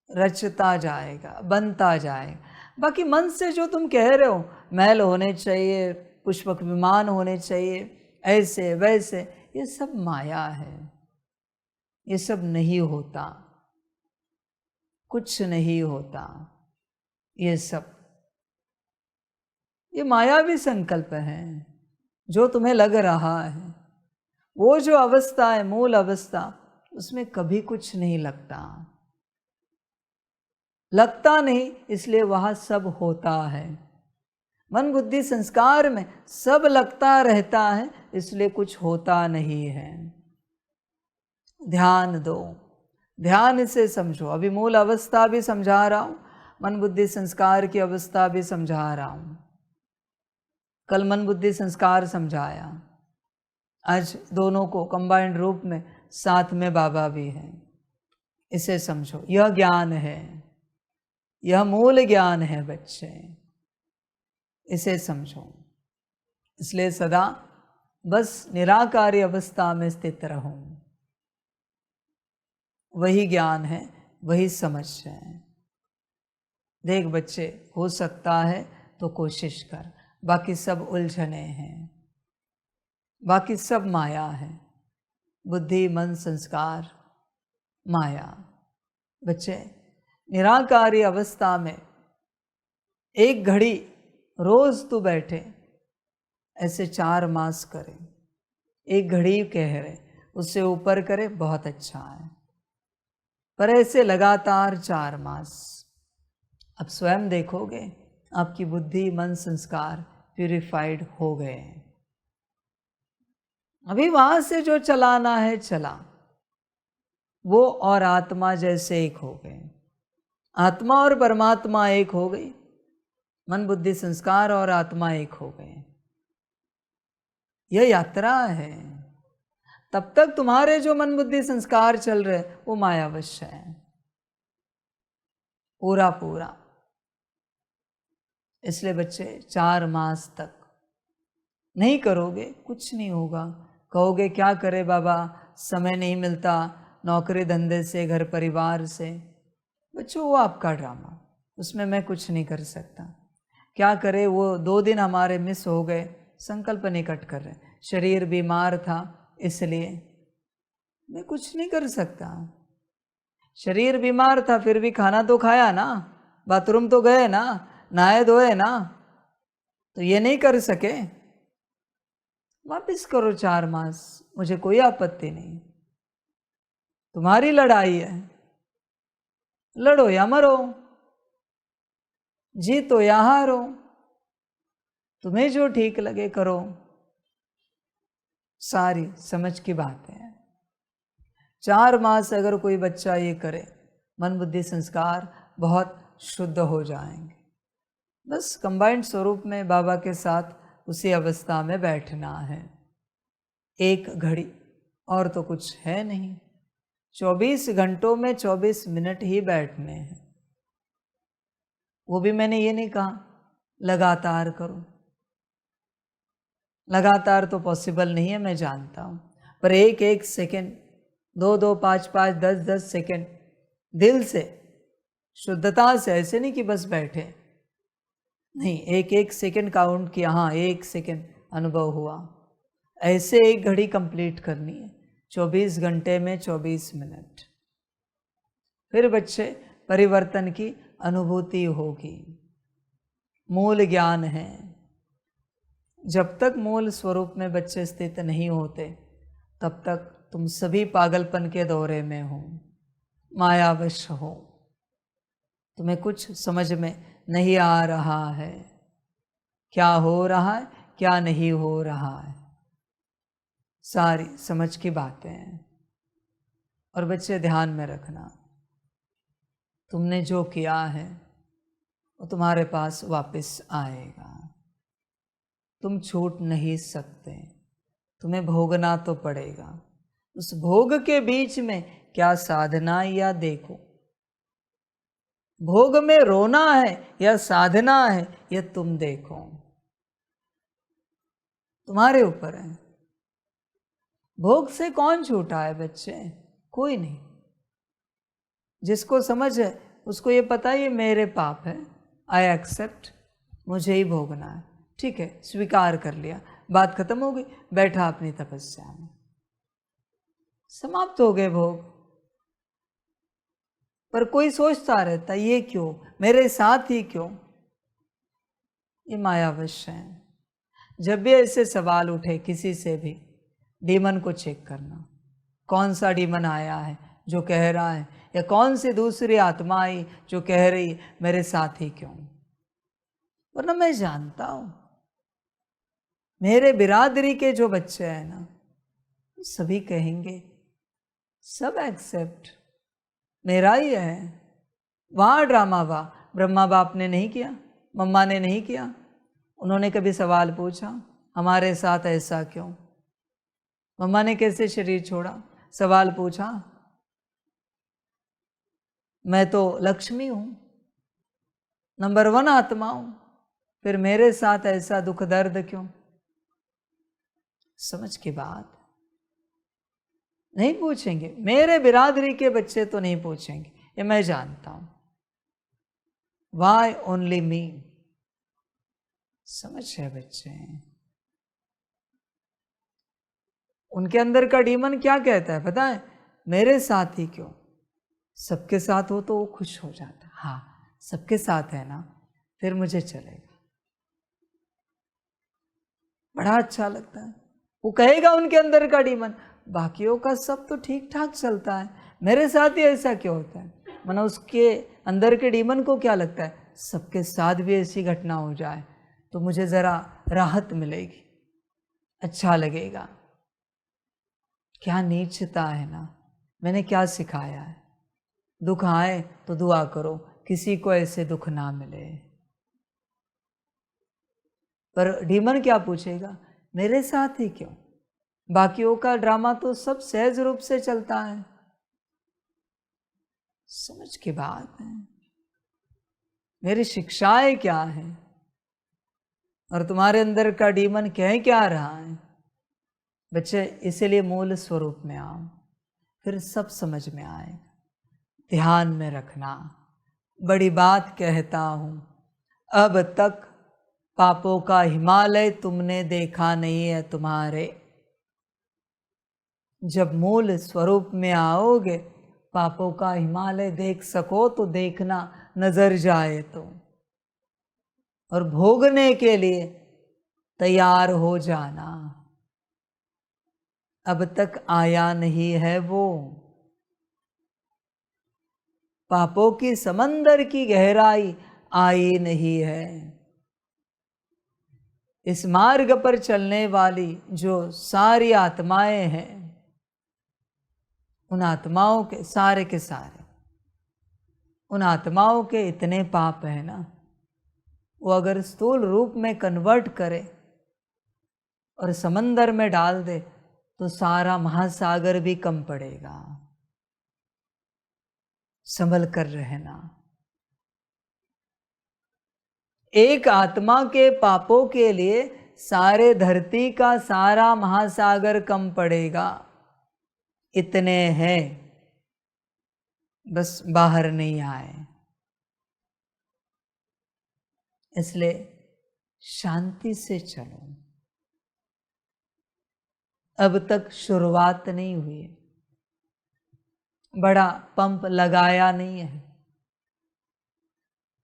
रचता जाएगा, बनता जाएगा। बाकी मन से जो तुम कह रहे हो, महल होने चाहिए, पुष्पक विमान होने चाहिए, ऐसे वैसे, ये सब माया है। ये सब नहीं होता, कुछ नहीं होता। ये सब, ये मायावी संकल्प है जो तुम्हें लग रहा है। वो जो अवस्था है, मूल अवस्था, उसमें कभी कुछ नहीं लगता। लगता नहीं, इसलिए वहाँ सब होता है। मन बुद्धि संस्कार में सब लगता रहता है, इसलिए कुछ होता नहीं है। ध्यान दो, ध्यान से समझो। अभी मूल अवस्था भी समझा रहा हूँ, मन बुद्धि संस्कार की अवस्था भी समझा रहा हूँ। कल मन बुद्धि संस्कार समझाया, आज दोनों को कंबाइंड रूप में साथ में बाबा भी हैं। इसे समझो, यह ज्ञान है, यह मूल ज्ञान है बच्चे। इसे समझो। इसलिए सदा बस निराकारी अवस्था में स्थित रहो। वही ज्ञान है, वही समझ है। देख बच्चे, हो सकता है तो कोशिश कर। बाकी सब उलझने हैं, बाकी सब माया है। बुद्धि मन संस्कार माया। बच्चे, निराकारी अवस्था में एक घड़ी रोज तू बैठे, ऐसे 4 मास करे। एक घड़ी कह रहे, उससे ऊपर करे बहुत अच्छा है, पर ऐसे लगातार 4 मास। अब स्वयं देखोगे आपकी बुद्धि मन संस्कार प्यूरिफाइड हो गए। अभी वहां से जो चलाना है चला, वो और आत्मा जैसे एक हो गए। आत्मा और परमात्मा एक हो गई, मन बुद्धि संस्कार और आत्मा एक हो गए। यह यात्रा है। तब तक तुम्हारे जो मन बुद्धि संस्कार चल रहे वो मायावश है, पूरा पूरा। इसलिए बच्चे 4 मास तक नहीं करोगे कुछ नहीं होगा। कहोगे क्या करे बाबा, समय नहीं मिलता, नौकरी धंधे से, घर परिवार से। बच्चों वो आपका ड्रामा, उसमें मैं कुछ नहीं कर सकता। क्या करे, वो 2 दिन हमारे मिस हो गए, संकल्प निकट कर रहे, शरीर बीमार था इसलिए मैं कुछ नहीं कर सकता। शरीर बीमार था फिर भी खाना तो खाया ना, बाथरूम तो गए ना, नहाए धोए ना, तो ये नहीं कर सके, वापस करो 4 मास, मुझे कोई आपत्ति नहीं। तुम्हारी लड़ाई है, लड़ो या मरो, जीतो या हारो, तुम्हें जो ठीक लगे करो। सारी समझ की बात है। 4 मास अगर कोई बच्चा ये करे, मन बुद्धि संस्कार बहुत शुद्ध हो जाएंगे। बस कंबाइंड स्वरूप में बाबा के साथ उसी अवस्था में बैठना है, 1 घड़ी, और तो कुछ है नहीं। 24 घंटों में 24 मिनट ही बैठने हैं। वो भी मैंने ये नहीं कहा लगातार करो, लगातार तो पॉसिबल नहीं है, मैं जानता हूँ, पर 1-1 सेकेंड, 2-2, 5-5, 10-10 सेकेंड दिल से, शुद्धता से, ऐसे नहीं कि बस बैठे, नहीं, 1-1 सेकेंड काउंट किया, हाँ 1 सेकेंड अनुभव हुआ, ऐसे 1 घड़ी कंप्लीट करनी है, 24 घंटे में 24 मिनट। फिर बच्चे परिवर्तन की अनुभूति होगी। मूल ज्ञान है, जब तक मूल स्वरूप में बच्चे स्थित नहीं होते तब तक तुम सभी पागलपन के दौरे में हो, मायावश हो, तुम्हें कुछ समझ में नहीं आ रहा है, क्या हो रहा है क्या नहीं हो रहा है, सारी समझ की बातें हैं। और बच्चे ध्यान में रखना, तुमने जो किया है वो तुम्हारे पास वापस आएगा, तुम छूट नहीं सकते, तुम्हें भोगना तो पड़ेगा। उस भोग के बीच में क्या साधना या देखो, भोग में रोना है या साधना है ये तुम देखो, तुम्हारे ऊपर है। भोग से कौन छूटा है बच्चे? कोई नहीं। जिसको समझ है उसको ये पता है ये मेरे पाप है, आई एक्सेप्ट, मुझे ही भोगना है, ठीक है, स्वीकार कर लिया, बात खत्म हो गई, बैठा अपनी तपस्या में, समाप्त हो गए भोग। पर कोई सोचता रहता ये क्यों, मेरे साथ ही क्यों, ये मायावश है। जब भी ऐसे सवाल उठे किसी से भी, डीमन को चेक करना, कौन सा डीमन आया है जो कह रहा है, या कौन सी दूसरी आत्मा आई जो कह रही मेरे साथ ही क्यों। वरना मैं जानता हूं मेरे बिरादरी के जो बच्चे हैं ना, सभी कहेंगे, सब एक्सेप्ट, मेरा ही है। वहाँ ड्रामा हुआ, ब्रह्मा बाप ने नहीं किया, मम्मा ने नहीं किया, उन्होंने कभी सवाल पूछा हमारे साथ ऐसा क्यों, मम्मा ने कैसे शरीर छोड़ा, सवाल पूछा, मैं तो लक्ष्मी हूँ, नंबर 1 आत्मा हूँ, फिर मेरे साथ ऐसा दुख दर्द क्यों। समझ की बात नहीं पूछेंगे, मेरे बिरादरी के बच्चे तो नहीं पूछेंगे, ये मैं जानता हूं। वाई ओनली मी, समझ है बच्चे। उनके अंदर का डीमन क्या कहता है पता है, मेरे साथ ही क्यों, सबके साथ हो तो वो खुश हो जाता, हाँ सबके साथ है ना, फिर मुझे चलेगा, बड़ा अच्छा लगता है। वो कहेगा उनके अंदर का डीमन, बाकियों का सब तो ठीक ठाक चलता है, मेरे साथ ही ऐसा क्यों होता है। माना उसके अंदर के डीमन को क्या लगता है, सबके साथ भी ऐसी घटना हो जाए तो मुझे ज़रा राहत मिलेगी, अच्छा लगेगा। क्या नीचता है ना, मैंने क्या सिखाया है, दुख आए तो दुआ करो किसी को ऐसे दुख ना मिले। पर डीमन क्या पूछेगा, मेरे साथ ही क्यों, बाकियों का ड्रामा तो सब सहज रूप से चलता है। समझ की बात है। मेरी शिक्षाएं क्या है, और तुम्हारे अंदर का डीमन कह क्या रहा है। बच्चे इसीलिए मूल स्वरूप में आओ, फिर सब समझ में आएगा। ध्यान में रखना, बड़ी बात कहता हूँ, अब तक पापों का हिमालय तुमने देखा नहीं है तुम्हारे। जब मूल स्वरूप में आओगे, पापों का हिमालय देख सको तो देखना, नजर जाए तो, और भोगने के लिए तैयार हो जाना। अब तक आया नहीं है वो। पापों की समंदर की गहराई आई नहीं है। इस मार्ग पर चलने वाली जो सारी आत्माएं हैं, उन आत्माओं के सारे उन आत्माओं के इतने पाप है ना, वो अगर स्थूल रूप में कन्वर्ट करे और समंदर में डाल दे तो सारा महासागर भी कम पड़ेगा। संभल कर रहना। एक आत्मा के पापों के लिए सारे धरती का सारा महासागर कम पड़ेगा। इतने हैं, बस बाहर नहीं आए। इसलिए शांति से चलो। अब तक शुरुआत नहीं हुई है, बड़ा पंप लगाया नहीं है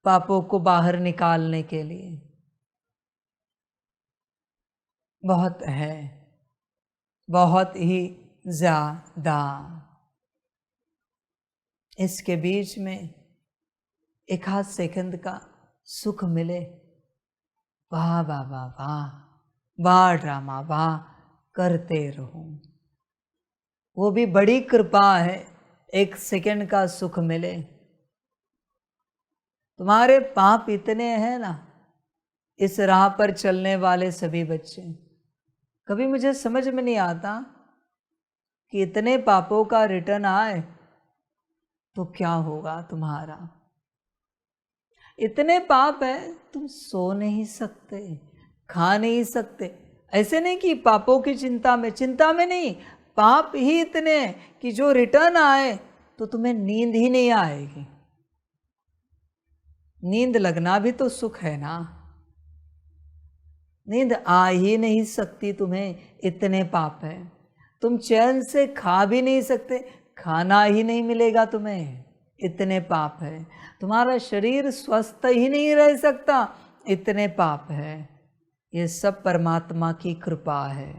पापों को बाहर निकालने के लिए। बहुत है, बहुत ही ज्यादा। इसके बीच में एक आध सेकंड का सुख मिले, वाह वाह वाह वाह, वाह ड्रामा वाह करते रहो। वो भी बड़ी कृपा है, एक सेकंड का सुख मिले। तुम्हारे पाप इतने हैं ना, इस राह पर चलने वाले सभी बच्चे, कभी मुझे समझ में नहीं आता कि इतने पापों का रिटर्न आए तो क्या होगा तुम्हारा। इतने पाप है, तुम सो नहीं सकते, खा नहीं सकते। ऐसे नहीं कि पापों की चिंता में नहीं, पाप ही इतने कि जो रिटर्न आए तो तुम्हें नींद ही नहीं आएगी। नींद लगना भी तो सुख है ना। नींद आ ही नहीं सकती तुम्हें, इतने पाप है। तुम चैन से खा भी नहीं सकते, खाना ही नहीं मिलेगा तुम्हें, इतने पाप है। तुम्हारा शरीर स्वस्थ ही नहीं रह सकता, इतने पाप है। ये सब परमात्मा की कृपा है।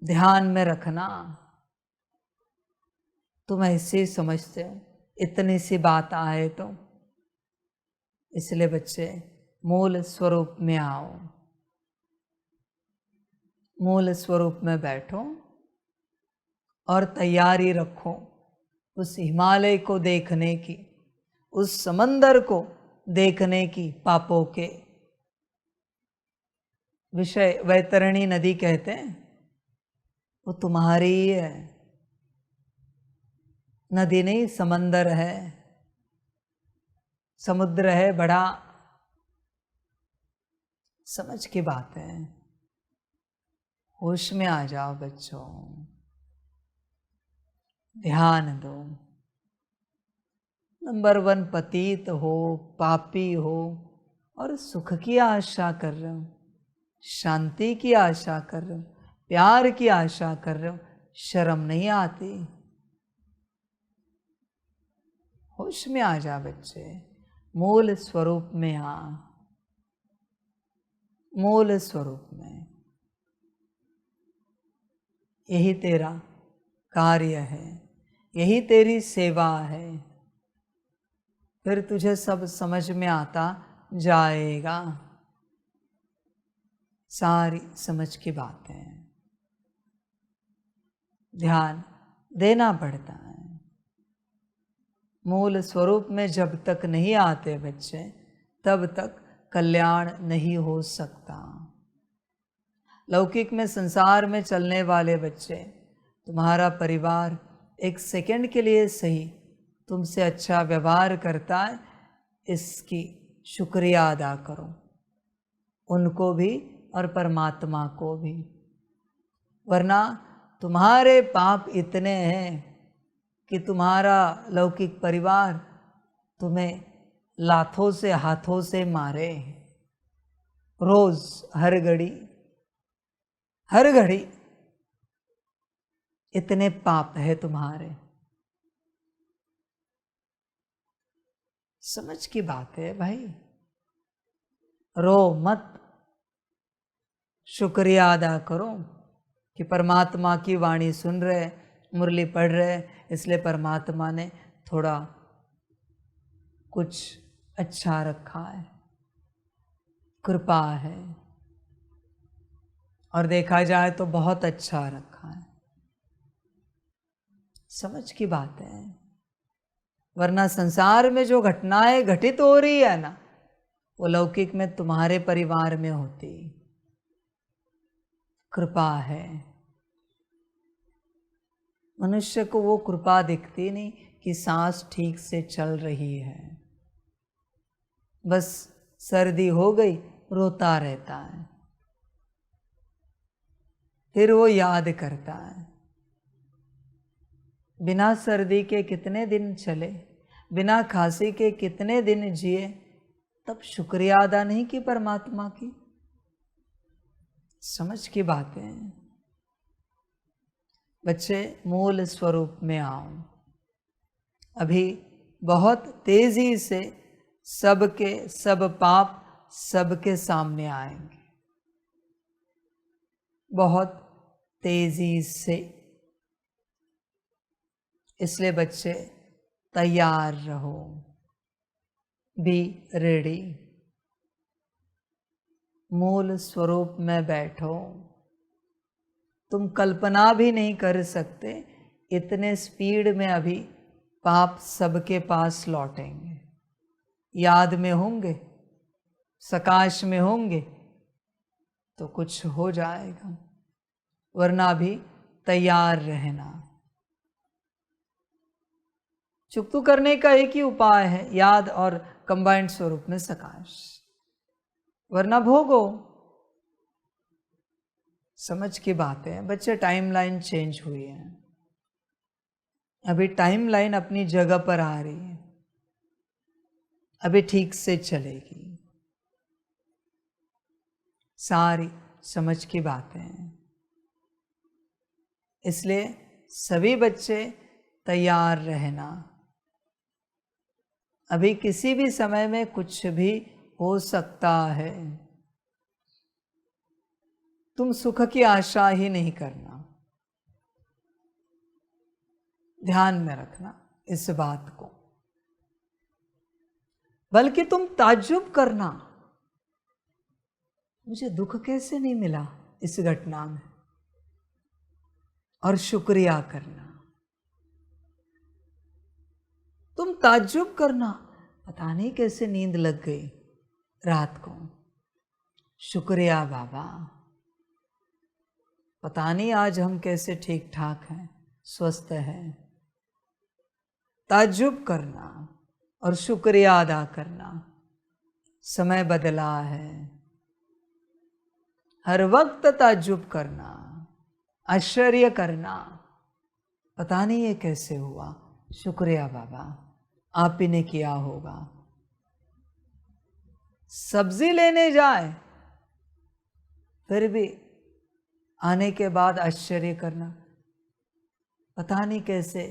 ध्यान में रखना। तुम ऐसे समझते हो इतनी सी बात आए तो। इसलिए बच्चे मूल स्वरूप में आओ, मूल स्वरूप में बैठो और तैयारी रखो उस हिमालय को देखने की, उस समंदर को देखने की। पापों के विषय वैतरणी नदी कहते हैं, वो तुम्हारी ही है। नदी नहीं, समंदर है, समुद्र है बड़ा। समझ की बात है। होश में आ जाओ बच्चों, ध्यान दो। नंबर 1, पतित हो, पापी हो और सुख की आशा कर रहे हो, शांति की आशा कर रहे हो, प्यार की आशा कर रहे हो, शर्म नहीं आती। होश में आ जा बच्चे, मूल स्वरूप में आ, मूल स्वरूप में। यही तेरा कार्य है, यही तेरी सेवा है। फिर तुझे सब समझ में आता जाएगा। सारी समझ की बात है। ध्यान देना पड़ता है। मूल स्वरूप में जब तक नहीं आते बच्चे, तब तक कल्याण नहीं हो सकता। लौकिक में, संसार में चलने वाले बच्चे, तुम्हारा परिवार एक सेकंड के लिए सही तुमसे अच्छा व्यवहार करता है, इसकी शुक्रिया अदा करो, उनको भी और परमात्मा को भी। वरना तुम्हारे पाप इतने हैं कि तुम्हारा लौकिक परिवार तुम्हें लाथों से हाथों से मारे, रोज हर घड़ी इतने पाप है तुम्हारे। समझ की बात है भाई, रो मत, शुक्रिया अदा करो कि परमात्मा की वाणी सुन रहे, मुरली पढ़ रहे, इसलिए परमात्मा ने थोड़ा कुछ अच्छा रखा है, कृपा है, और देखा जाए तो बहुत अच्छा रखा है। समझ की बात है। वरना संसार में जो घटनाएं घटित हो रही है ना, वो लौकिक में तुम्हारे परिवार में होती। कृपा है। मनुष्य को वो कृपा दिखती नहीं कि सांस ठीक से चल रही है, बस सर्दी हो गई रोता रहता है, फिर वो याद करता है। बिना सर्दी के कितने दिन चले, बिना खांसी के कितने दिन जिए, तब शुक्रिया अदा नहीं की परमात्मा की। समझ की बातें। बच्चे मूल स्वरूप में आओ। अभी बहुत तेजी से सबके सब पाप सबके सामने आएंगे, बहुत तेजी से। इसलिए बच्चे तैयार रहो, बी रेडी। मूल स्वरूप में बैठो। तुम कल्पना भी नहीं कर सकते इतने स्पीड में अभी पाप सबके पास लौटेंगे। याद में होंगे, सकाश में होंगे तो कुछ हो जाएगा, वरना भी तैयार रहना। चुकतू करने का एक ही उपाय है, याद और कंबाइंड स्वरूप में सकाश, वरना भोगो। समझ की बात है बच्चे। टाइमलाइन चेंज हुई है, अभी टाइमलाइन अपनी जगह पर आ रही है, अभी ठीक से चलेगी। सारी समझ की बातें हैं। इसलिए सभी बच्चे तैयार रहना। अभी किसी भी समय में कुछ भी हो सकता है। तुम सुख की आशा ही नहीं करना, ध्यान में रखना इस बात को, बल्कि तुम ताज्जुब करना, मुझे दुख कैसे नहीं मिला इस घटना में, और शुक्रिया करना। तुम ताज्जुब करना, पता नहीं कैसे नींद लग गई रात को, शुक्रिया बाबा, पता नहीं आज हम कैसे ठीक ठाक हैं, स्वस्थ हैं। ताज्जुब करना और शुक्रिया अदा करना। समय बदला है, हर वक्त ताज्जुब करना, आश्चर्य करना, पता नहीं ये कैसे हुआ, शुक्रिया बाबा, आप ही ने किया होगा। सब्जी लेने जाए फिर भी आने के बाद आश्चर्य करना, पता नहीं कैसे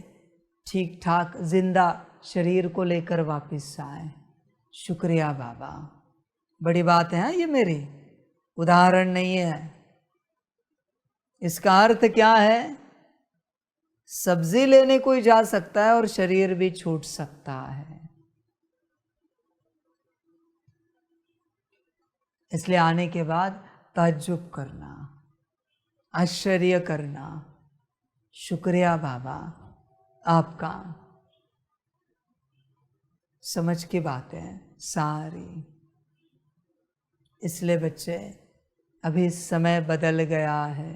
ठीक ठाक जिंदा शरीर को लेकर वापस आए, शुक्रिया बाबा। बड़ी बात है ये, मेरी उदाहरण नहीं है। इसका अर्थ क्या है? सब्जी लेने कोई जा सकता है और शरीर भी छूट सकता है। इसलिए आने के बाद ताज्जुब करना, आश्चर्य करना, शुक्रिया बाबा आपका। समझ की बात है सारी। इसलिए बच्चे अभी समय बदल गया है,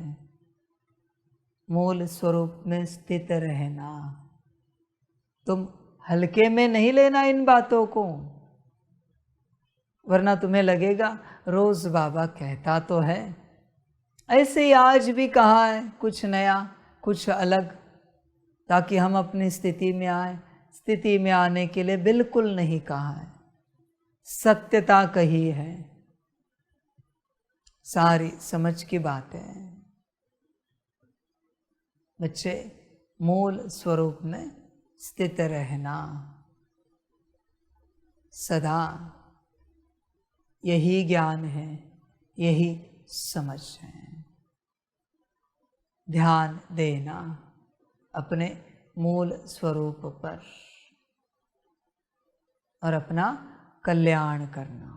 मूल स्वरूप में स्थित रहना। तुम हल्के में नहीं लेना इन बातों को। वरना तुम्हें लगेगा रोज़ बाबा कहता तो है। ऐसे ही आज भी कहा है कुछ नया, कुछ अलग, ताकि हम अपनी स्थिति में आए। स्थिति में आने के लिए बिल्कुल नहीं कहा है, सत्यता कही है, सारी समझ की बातें हैं। बच्चे, मूल स्वरूप में स्थित रहना, सदा यही ज्ञान है, यही समझ है। ध्यान देना अपने मूल स्वरूप पर और अपना कल्याण करना,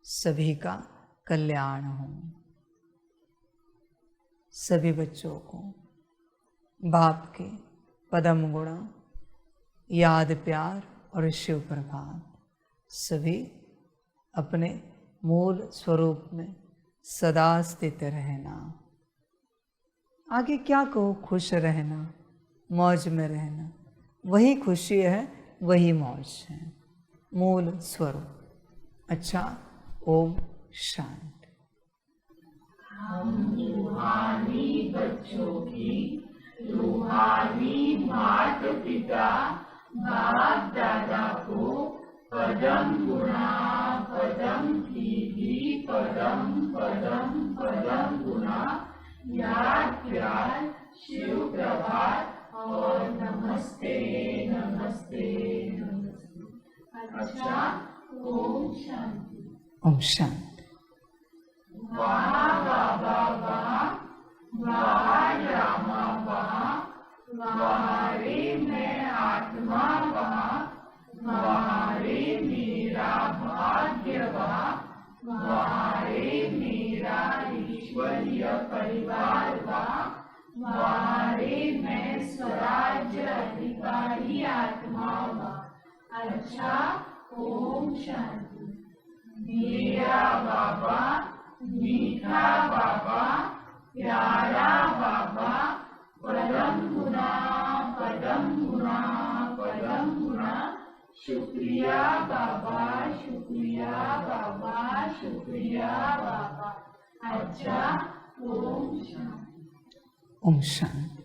सभी का कल्याण हो। सभी बच्चों को बाप के पदम गुण याद, प्यार और शिव प्रभात, सभी अपने मूल स्वरूप में सदा स्थित रहना। आगे क्या कहो, खुश रहना, मौज में रहना, वही खुशी है, वही मौज है, मूल स्वरूप। अच्छा, ओम शांति। हम रूहानी बच्चों की रूहानी माता पिता बाप दादा को पदम गुणा पदम की पदम पदम पदम गुणा याद, प्यार, शिव प्रभात और नमस्ते नमस्ते नमस्ते। अच्छा, ओम शांति। ओम शांति। वाह बाबा वाह, वाह रामा वाह, वाह रे मैं आत्मा वाह, वाह रे मेरा भाग्य वाह, वाह रे मेरा ईश्वरीय परिवार वाह, वाह रे मैं स्वराज्य अधिकारी आत्मा वाह। अच्छा, ओम शांति। मेरा बाबा, मीठा बाबा, प्यारा बाबा, पदम गुना पदम गुना पदम गुना, शुक्रिया बाबा, शुक्रिया बाबा, शुक्रिया बाबा। अच्छा, ओम शांति। ओम शांति।